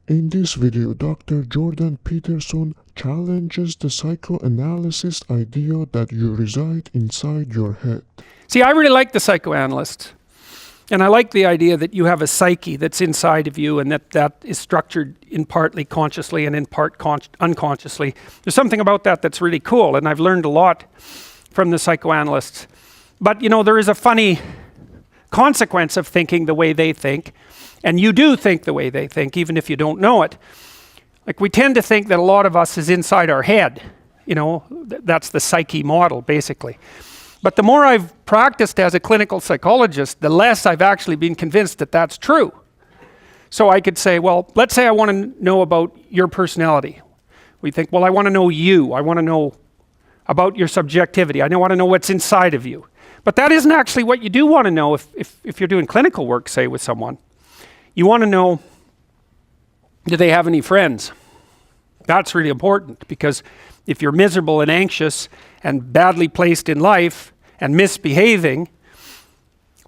In this video, Dr. Jordan Peterson challenges the psychoanalysis idea that you reside inside your head. See, I really like the psychoanalysts. And I like the idea that you have a psyche that's inside of you and that is structured in partly consciously and in part unconsciously. There's something about that that's really cool, and I've learned a lot from the psychoanalysts. But, you know, there is a funny consequence of thinking the way they think, and you do think the way they think, even if you don't know it. Like, we tend to think that a lot of us is inside our head. You know, that's the psyche model, basically. But the more I've practiced as a clinical psychologist, the less I've actually been convinced that that's true. So I could say, well, let's say I want to know about your personality. We think, well, I want to know you. I want to know about your subjectivity. I want to know what's inside of you. But that isn't actually what you do want to know if you're doing clinical work, say, with someone. You want to know, do they have any friends? That's really important, because if you're miserable and anxious and badly placed in life and misbehaving,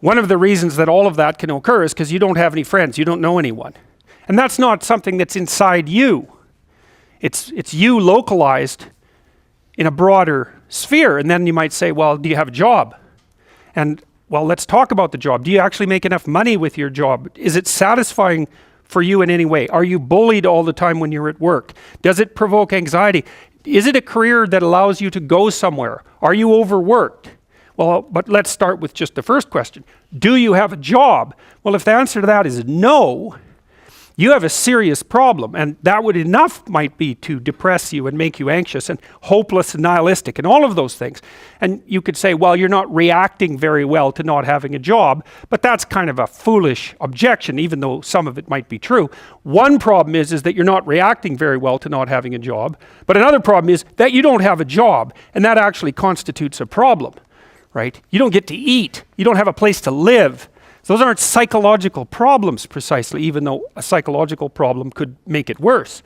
one of the reasons that all of that can occur is because you don't have any friends, you don't know anyone. And that's not something that's inside you. It's you localized in a broader sphere. And then you might say, well, do you have a job? And well, let's talk about the job. Do you actually make enough money with your job? Is it satisfying for you in any way? Are you bullied all the time when you're at work? Does it provoke anxiety? Is it a career that allows you to go somewhere? Are you overworked? Well, but let's start with just the first question. Do you have a job? Well, if the answer to that is no, you have a serious problem, and that might be to depress you and make you anxious and hopeless and nihilistic and all of those things. And you could say, well, you're not reacting very well to not having a job, but that's kind of a foolish objection, even though some of it might be true. One problem is that you're not reacting very well to not having a job, but another problem is that you don't have a job, and that actually constitutes a problem, right? You don't get to eat, you don't have a place to live. Those aren't psychological problems precisely, even though a psychological problem could make it worse.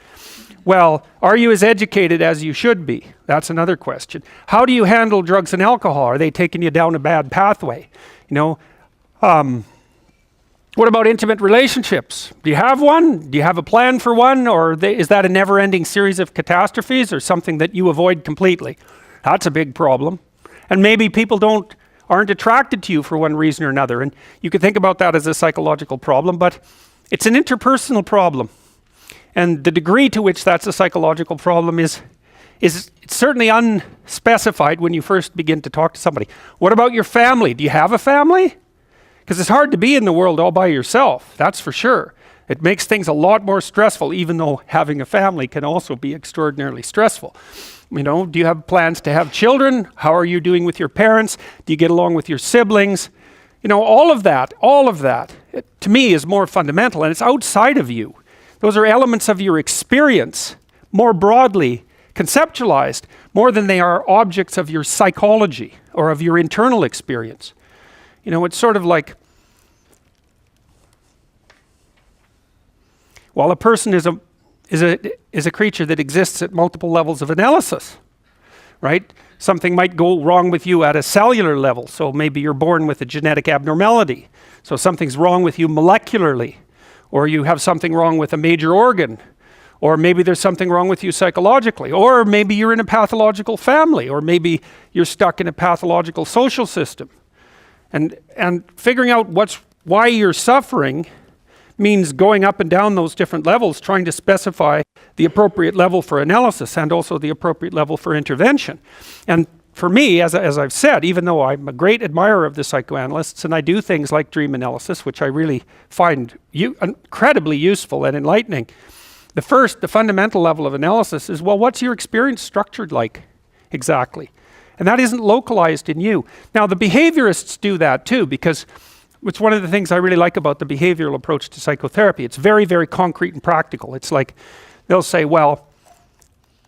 Well, are you as educated as you should be? That's another question. How do you handle drugs and alcohol? Are they taking you down a bad pathway? You know, what about intimate relationships? Do you have one? Do you have a plan for one? Or is that a never-ending series of catastrophes or something that you avoid completely? That's a big problem. And maybe people aren't attracted to you for one reason or another. And you could think about that as a psychological problem, but it's an interpersonal problem. And the degree to which that's a psychological problem is certainly unspecified when you first begin to talk to somebody. What about your family? Do you have a family? Because it's hard to be in the world all by yourself, that's for sure. It makes things a lot more stressful, even though having a family can also be extraordinarily stressful. You know, do you have plans to have children? How are you doing with your parents? Do you get along with your siblings? You know, all of that, to me is more fundamental, and it's outside of you. Those are elements of your experience, more broadly conceptualized, more than they are objects of your psychology or of your internal experience. You know, it's sort of like, well, a person is a creature that exists at multiple levels of analysis, right? Something might go wrong with you at a cellular level. So maybe you're born with a genetic abnormality. So something's wrong with you molecularly, or you have something wrong with a major organ, or maybe there's something wrong with you psychologically, or maybe you're in a pathological family, or maybe you're stuck in a pathological social system. And figuring out why you're suffering means going up and down those different levels, trying to specify the appropriate level for analysis and also the appropriate level for intervention. And for me, as I've said, even though I'm a great admirer of the psychoanalysts, and I do things like dream analysis, which I really find incredibly useful and enlightening, the fundamental level of analysis is, well, what's your experience structured like exactly? And that isn't localized in you. Now, the behaviorists do that too, because it's one of the things I really like about the behavioral approach to psychotherapy. It's very, very concrete and practical. It's like they'll say, well,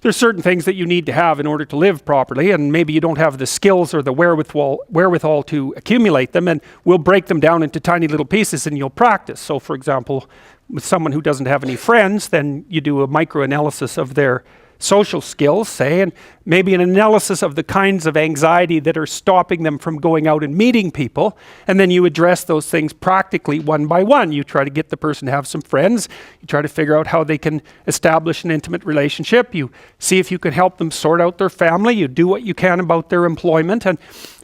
there's certain things that you need to have in order to live properly, and maybe you don't have the skills or the wherewithal to accumulate them, and we'll break them down into tiny little pieces and you'll practice. So for example, with someone who doesn't have any friends, then you do a microanalysis of their social skills, say, and maybe an analysis of the kinds of anxiety that are stopping them from going out and meeting people. And then you address those things practically one by one. You try to get the person to have some friends. You try to figure out how they can establish an intimate relationship. You see if you can help them sort out their family. You do what you can about their employment. And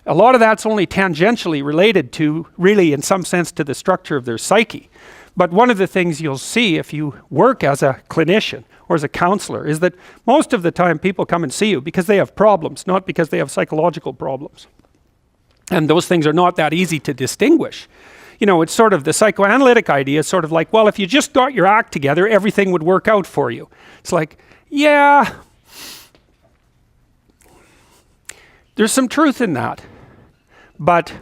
a lot of that's only tangentially related to, really, in some sense, to the structure of their psyche. But one of the things you'll see if you work as a clinician or as a counselor is that most of the time people come and see you because they have problems, not because they have psychological problems. And those things are not that easy to distinguish. You know, it's sort of the psychoanalytic idea is sort of like, well, if you just got your act together, everything would work out for you. It's like, yeah, there's some truth in that. But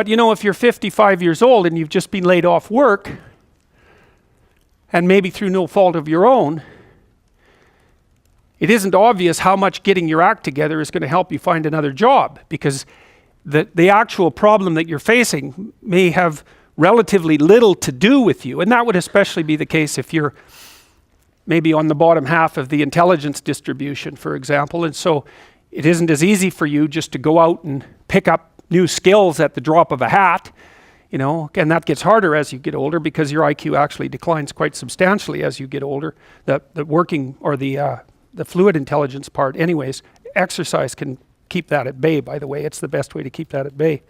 you know, if you're 55 years old and you've just been laid off work, and maybe through no fault of your own, it isn't obvious how much getting your act together is going to help you find another job, because the actual problem that you're facing may have relatively little to do with you. And that would especially be the case if you're maybe on the bottom half of the intelligence distribution, for example. And so it isn't as easy for you just to go out and pick up new skills at the drop of a hat, you know, and that gets harder as you get older because your IQ actually declines quite substantially as you get older. The working or the fluid intelligence part, anyways, exercise can keep that at bay, by the way. It's the best way to keep that at bay.